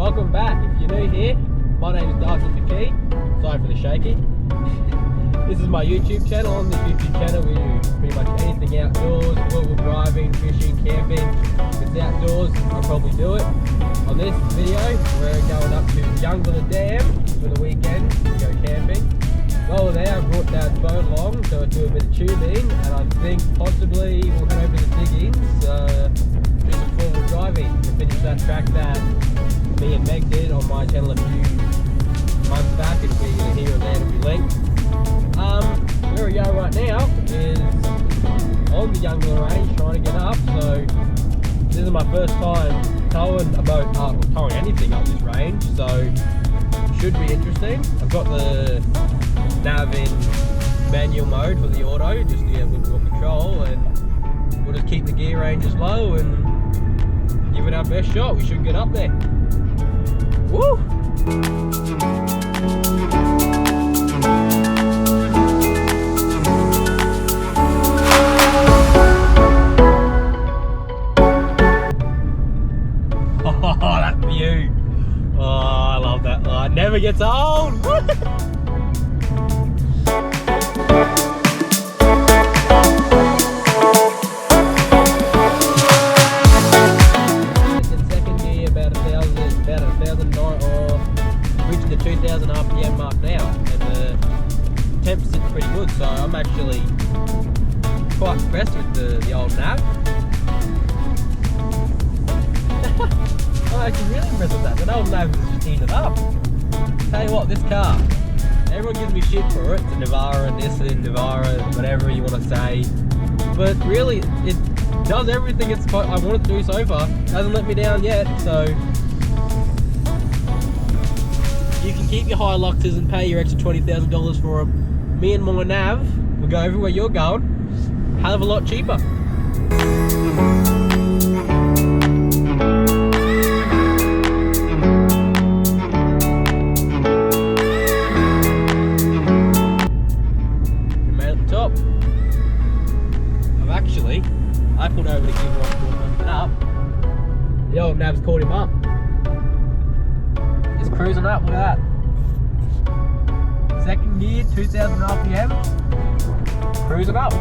welcome back. If you're new here, my name is Darcy McKee. Sorry for the shaky. This is my YouTube channel. On this YouTube channel we do pretty much anything outdoors, four-wheel driving, fishing, camping. If it's outdoors, I'll probably do it. On this video, we're going up to Eungella Dam for the weekend to go camping. While there, I brought Dad's boat along, so I do a bit of tubing, and I think possibly we'll head over to the diggings, do some four-wheel driving to finish that track that me and Meg did on my channel a few months back. It'll be either here or there, it'll be linked. Where we are right now is on the Eungella range, trying to get up. So this is my first time towing a boat up, or towing anything up this range, so should be interesting. I've got the nav in manual mode for the auto, just to get a little more control, and we'll just keep the gear ranges low and give it our best shot. We should get up there. Woo! Oh, that view! Oh, I love that. Oh, it never gets old! In second gear, about 1,000 or reaching the 2,000 RPM mark now, and the temps sit pretty good. So I'm actually quite impressed with the old nav. I'm actually really impressed with that. The old nav is just eating it up. Tell you what, this car, everyone gives me shit for it. It's a Navara and this and Navara, whatever you want to say. But really, it does everything I wanted to do so far. It hasn't let me down yet, so you can keep your Hiluxes and pay your extra $20,000 for them. Me and my nav will go everywhere you're going, hell of a lot cheaper. I pulled over to give one up. The old nav's caught him up. He's cruising up, look at that. Second gear, 2,000 RPM. Cruising up.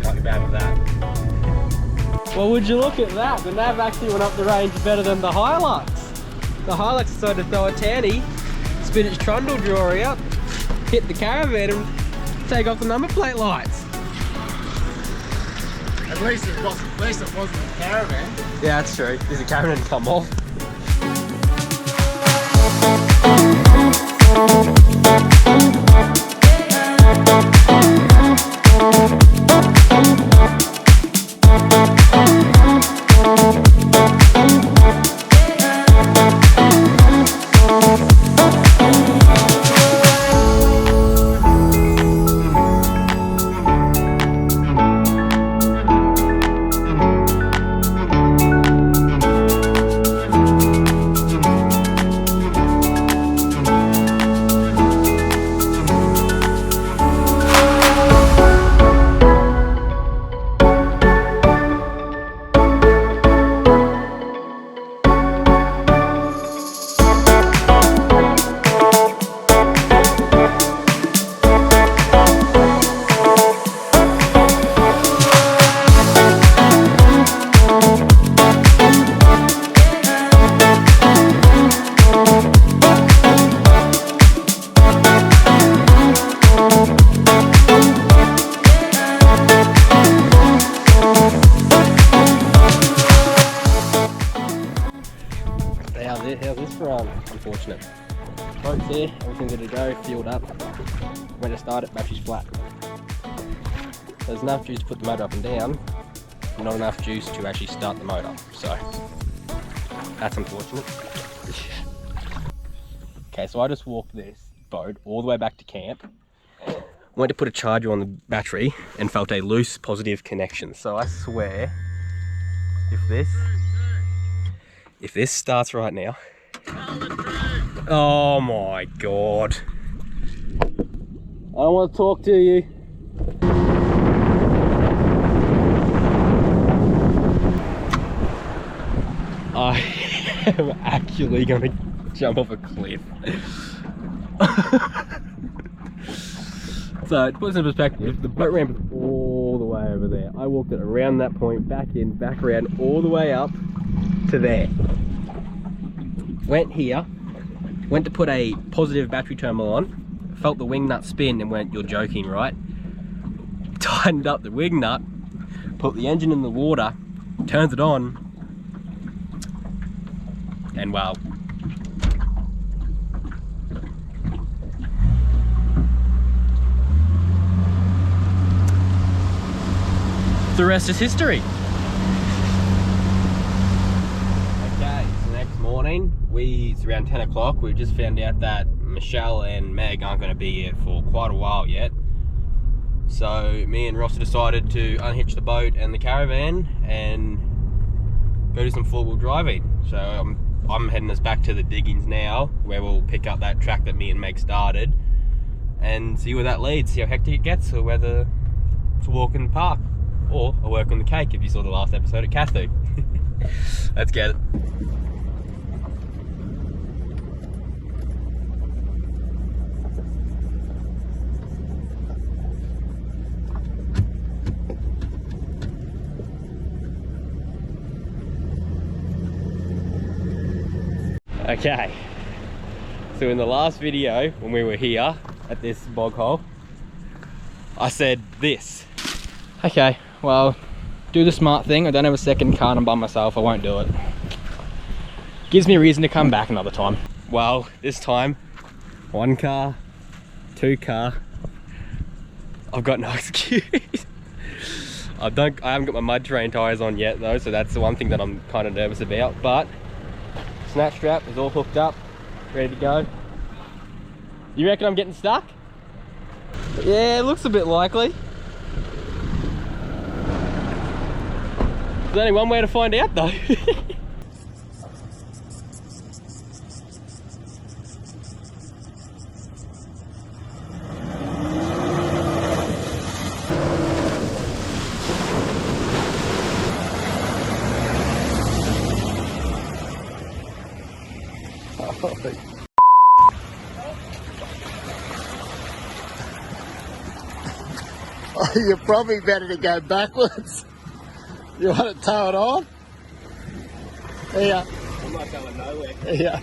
Can't be bad with that. Well, would you look at that? The nav actually went up the range better than the Hilux. The Hilux decided to throw a tanny, spin its trundle drawer out, hit the caravan and take off the number plate lights. At least it wasn't a caravan. Yeah, that's true. There's a caravan to come off. How's this for unfortunate? Boat's here, everything's ready to go, fueled up. When to start it, battery's flat. There's enough juice to put the motor up and down, but not enough juice to actually start the motor. So that's unfortunate. Okay, so I just walked this boat all the way back to camp. Went to put a charger on the battery and felt a loose positive connection. So I swear, if this starts right now, oh my god, I don't want to talk to you. I am actually gonna jump off a cliff. So to put this in perspective, the boat ramp is all the way over there. I walked it around that point, back in, back around, all the way up to there. Went here, went to put a positive battery terminal on, felt the wing nut spin and went, you're joking, right? Tightened up the wing nut, put the engine in the water, turns it on, and wow. The rest is history. Okay, so next morning, it's around 10 o'clock. We've just found out that Michelle and Meg aren't going to be here for quite a while yet. So me and Ross decided to unhitch the boat and the caravan and go do some 4-wheel driving. So I'm heading us back to the diggings now, where we'll pick up that track that me and Meg started and see where that leads, see how hectic it gets, or whether it's a walk in the park. Or a work on the cake if you saw the last episode at Kathu. Let's get it. Okay, so in the last video when we were here at this bog hole, I said this. Okay, well, do the smart thing. I don't have a second car and I'm by myself. I won't do it. Gives me a reason to come back another time. Well, this time, 1 car, 2 car. I've got no excuse. I haven't got my mud terrain tyres on yet though, so that's the one thing that I'm kind of nervous about. But snatch strap is all hooked up, ready to go. You reckon I'm getting stuck? Yeah, it looks a bit likely. There's only one way to find out though. Oh, you're probably better to go backwards. You want to tow it on? Yeah. I'm not going nowhere. Yeah.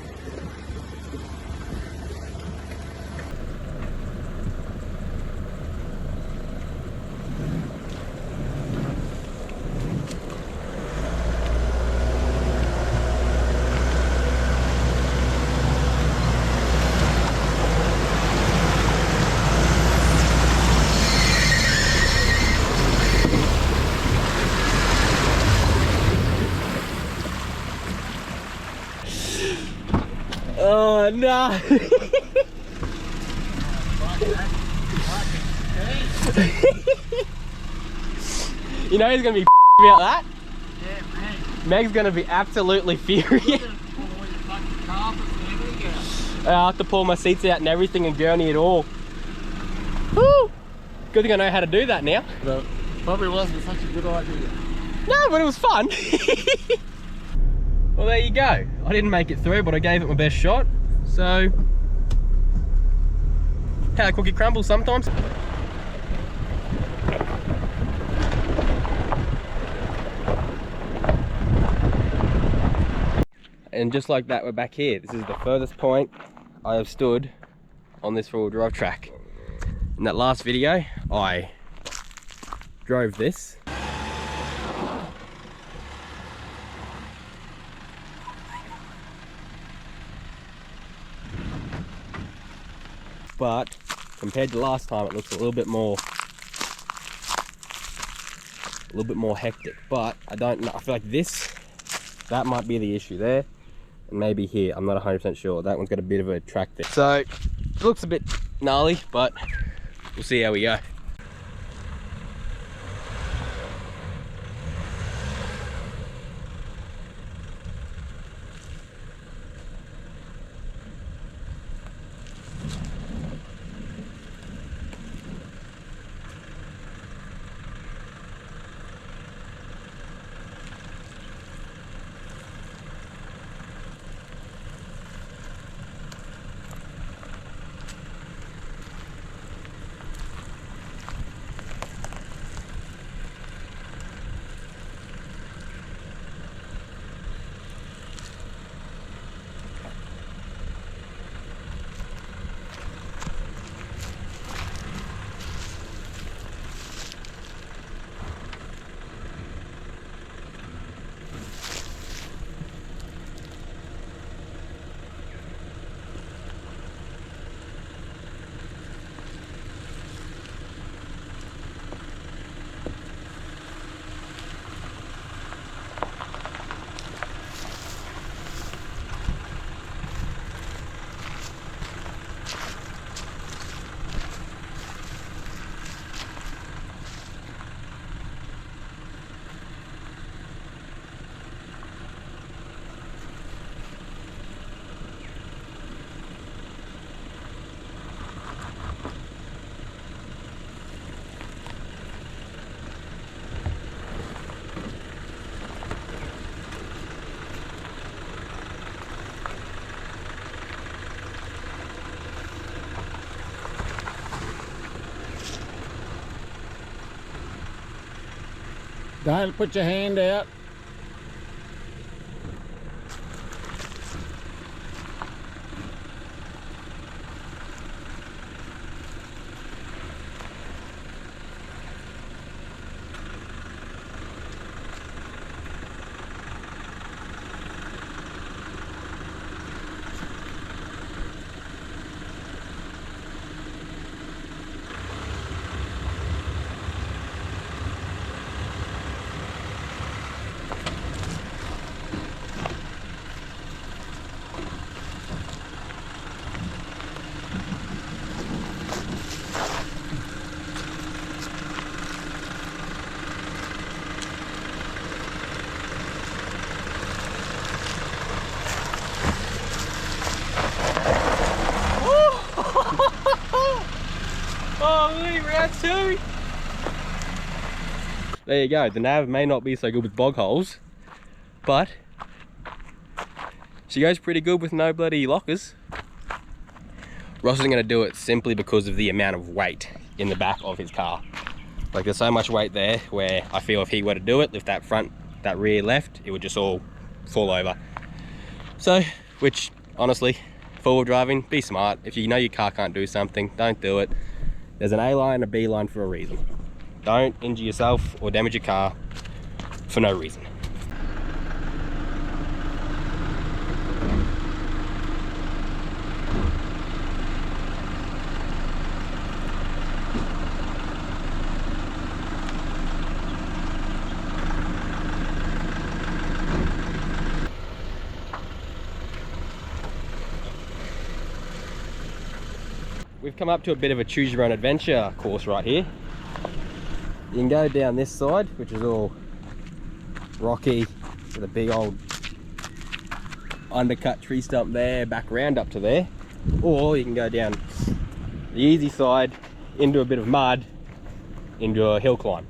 Oh no! You know he's gonna be about that? Yeah, man. Meg's gonna be absolutely furious. I have to pull my seats out and everything and gurney it all. Woo! Good thing I know how to do that now. But probably wasn't such a good idea. No, but it was fun. Well, there you go. I didn't make it through, but I gave it my best shot. So, how a cookie crumbles sometimes. And just like that, we're back here. This is the furthest point I have stood on this 4-wheel drive track. In that last video, I drove this. But compared to last time, it looks a little bit more hectic. But I don't know, I feel like that might be the issue there, and maybe here, I'm not 100% sure. That one's got a bit of a track there. So it looks a bit gnarly, but we'll see how we go. Don't put your hand out. Oh, round 2. There you go. The nav may not be so good with bog holes, but she goes pretty good with no bloody lockers. Ross isn't going to do it simply because of the amount of weight in the back of his car. Like, there's so much weight there where I feel if he were to do it, lift that front, that rear left, it would just all fall over. So, which honestly, 4-wheel driving, be smart. If you know your car can't do something, don't do it. There's an A line and a B line for a reason. Don't injure yourself or damage your car for no reason. We've come up to a bit of a choose your own adventure course right here. You can go down this side, which is all rocky with a big old undercut tree stump there, back round up to there. Or you can go down the easy side into a bit of mud, into a hill climb.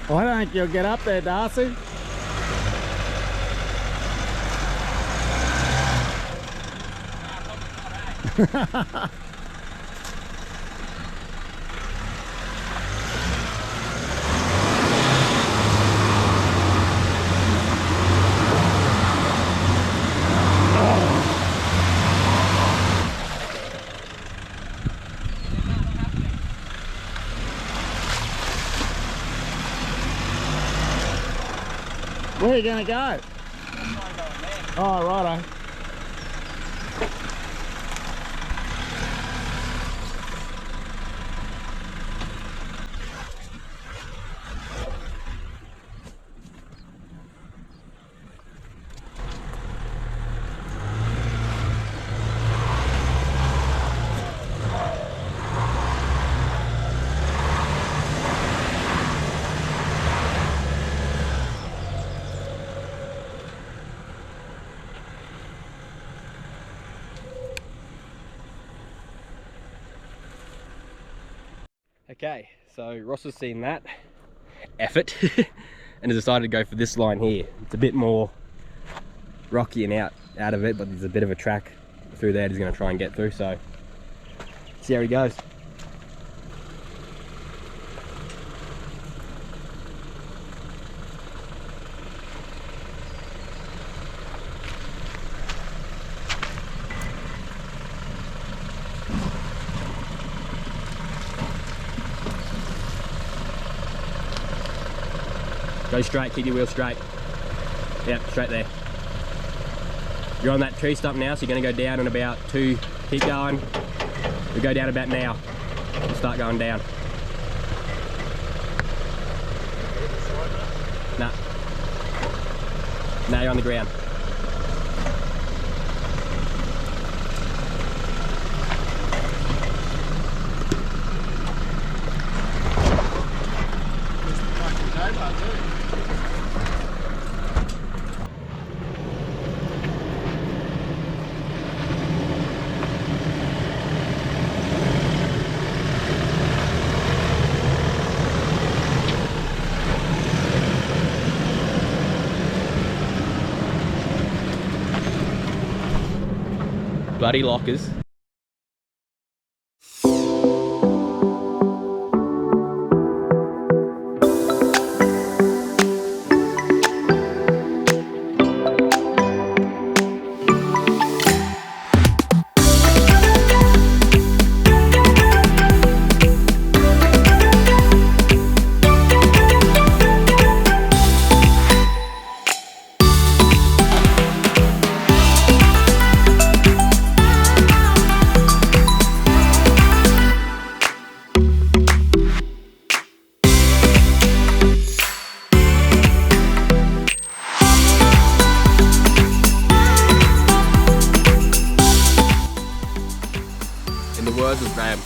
I don't think you'll get up there, Darcy. Where are you going to go? Oh, righto. Okay, so Ross has seen that effort and has decided to go for this line here. It's a bit more rocky and out of it, but there's a bit of a track through there that he's going to try and get through, so see how he goes. Go straight, keep your wheel straight. Yep, straight there. You're on that tree stump now, so you're going to go down in about 2. Keep going. We go down about now. We'll start going down. Nah. Now you're on the ground. Bloody lockers.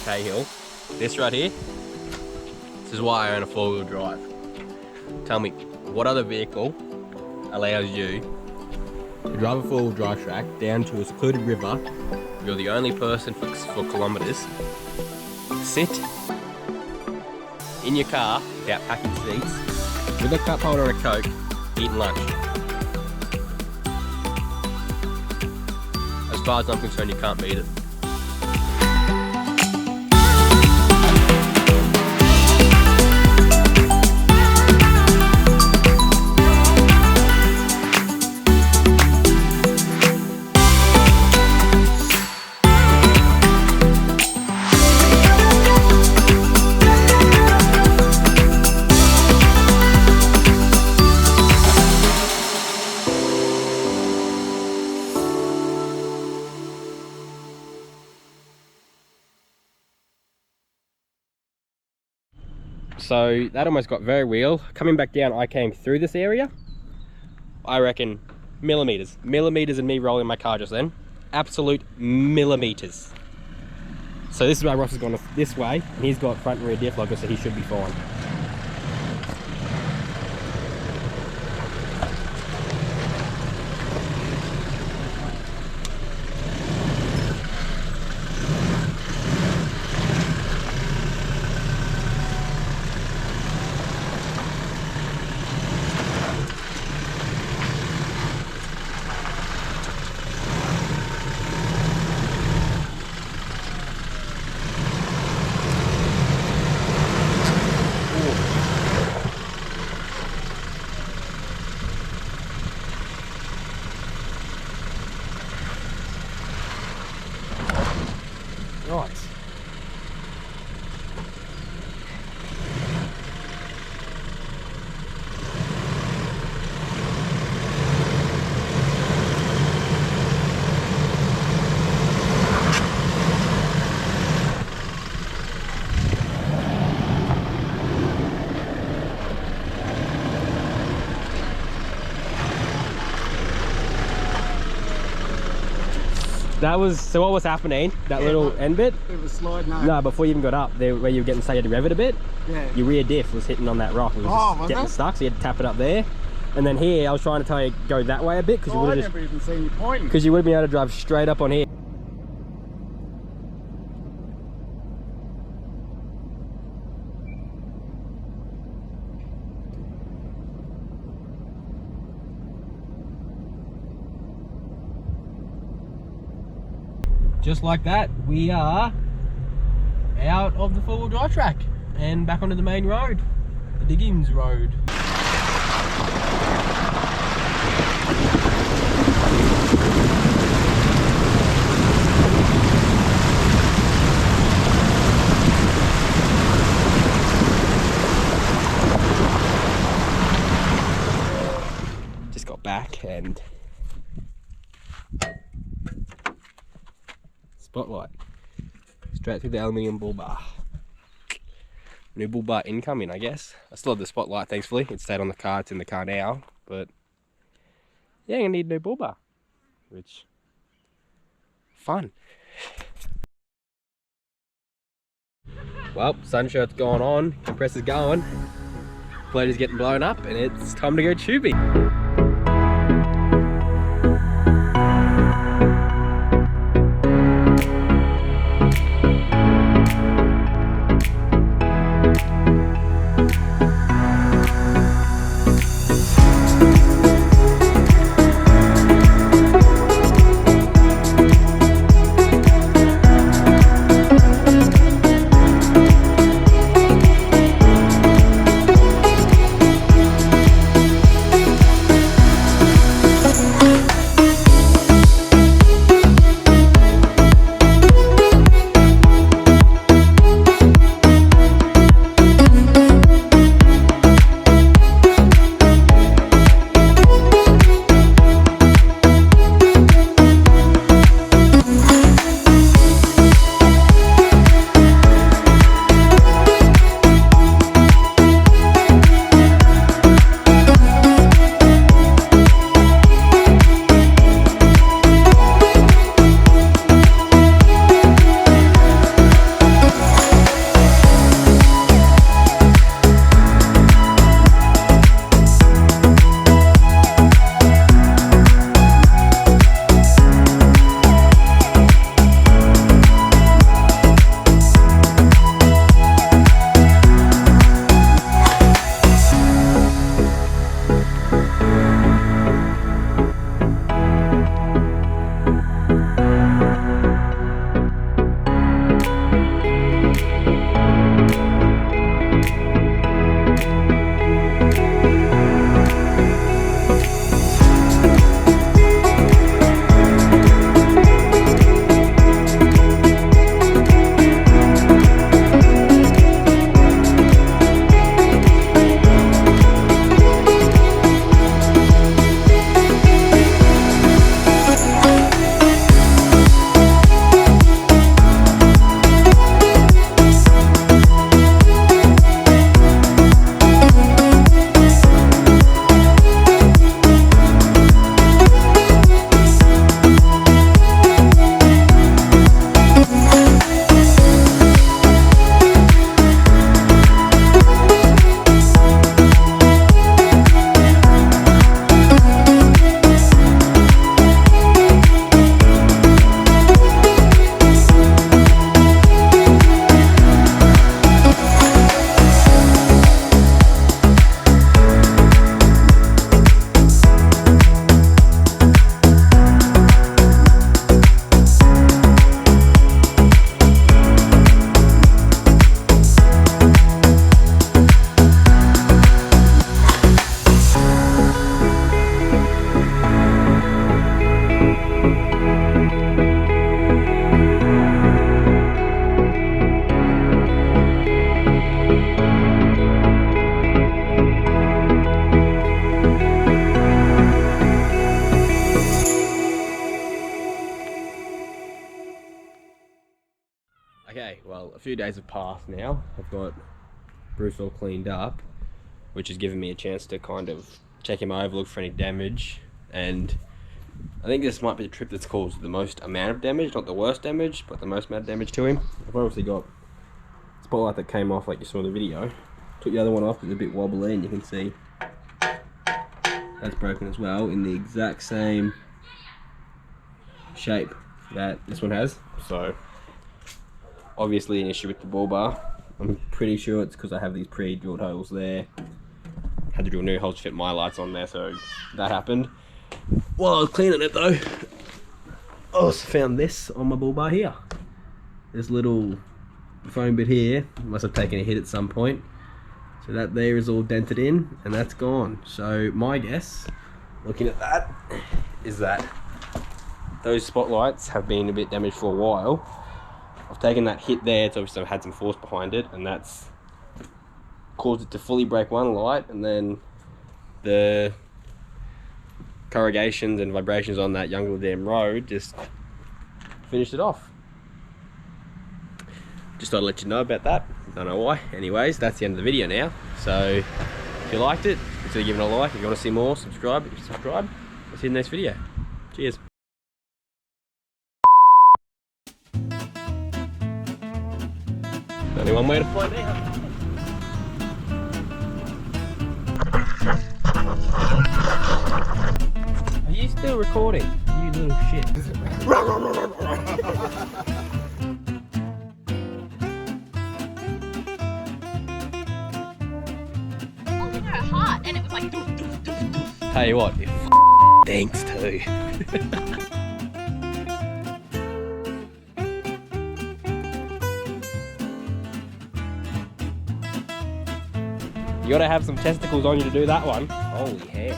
Hill. This right here, this is why I own a 4-wheel drive. Tell me, what other vehicle allows you to drive a 4-wheel drive track down to a secluded river? You're the only person for kilometres. Sit in your car without packing seats, with a cup holder and a Coke, eating lunch. As far as I'm concerned, you can't beat it. So that almost got very real. Coming back down, I came through this area. I reckon millimeters and me rolling my car just then. Absolute millimeters. So this is why Ross has gone this way, and he's got front and rear diff locker, so he should be fine. Right. That was, so what was happening, that little end bit? It was sliding over. No, before you even got up, there where you were getting started to rev it a bit, Yeah. your rear diff was hitting on that rock. It was just getting stuck, so you had to tap it up there. And then here, I was trying to tell you go that way a bit, because you would have just... never even seen you pointing. Because you would have been able to drive straight up on here. Just like that, we are out of the 4-wheel drive track and back onto the main road, the Diggins Road. Just got back and spotlight. Straight through the aluminium bull bar. New bull bar incoming, I guess. I still have the spotlight, thankfully. It stayed on the car, it's in the car now. But yeah, I'm gonna need a new bull bar. Which, fun. Well, sun shirt's gone on, compressor's going, floater's getting blown up, and it's time to go tubing. Okay, well, a few days have passed now. I've got Bruce all cleaned up, which has given me a chance to kind of check him over, look for any damage, and I think this might be the trip that's caused the most amount of damage, not the worst damage, but the most amount of damage to him. I've obviously got a spotlight that came off like you saw in the video. Took the other one off, it's a bit wobbly, and you can see that's broken as well in the exact same shape that this one has. So obviously an issue with the bull bar. I'm pretty sure it's because I have these pre-drilled holes there. Had to drill new holes to fit my lights on there, so that happened. While I was cleaning it though, I also found this on my bull bar here. This little foam bit here must have taken a hit at some point. So that there is all dented in, and that's gone. So my guess, looking at that, is that those spotlights have been a bit damaged for a while. I've taken that hit there, it's obviously had some force behind it, and that's caused it to fully break one light, and then the corrugations and vibrations on that Eungella road just finished it off. Just thought I'd let you know about that. Don't know why. Anyways, that's the end of the video now. So if you liked it, consider giving it a like. If you want to see more, subscribe. If you subscribe, I'll see you in the next video. Cheers. Only one way to find out. Are you still recording? You little shit. Hot, and it was like doof, doof, doof, doof. Tell you what, it stinks too. You gotta have some testicles on you to do that one. Holy hell.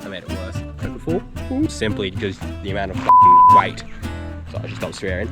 I made it worse than before. Simply because the amount of weight. So I just stopped swearing.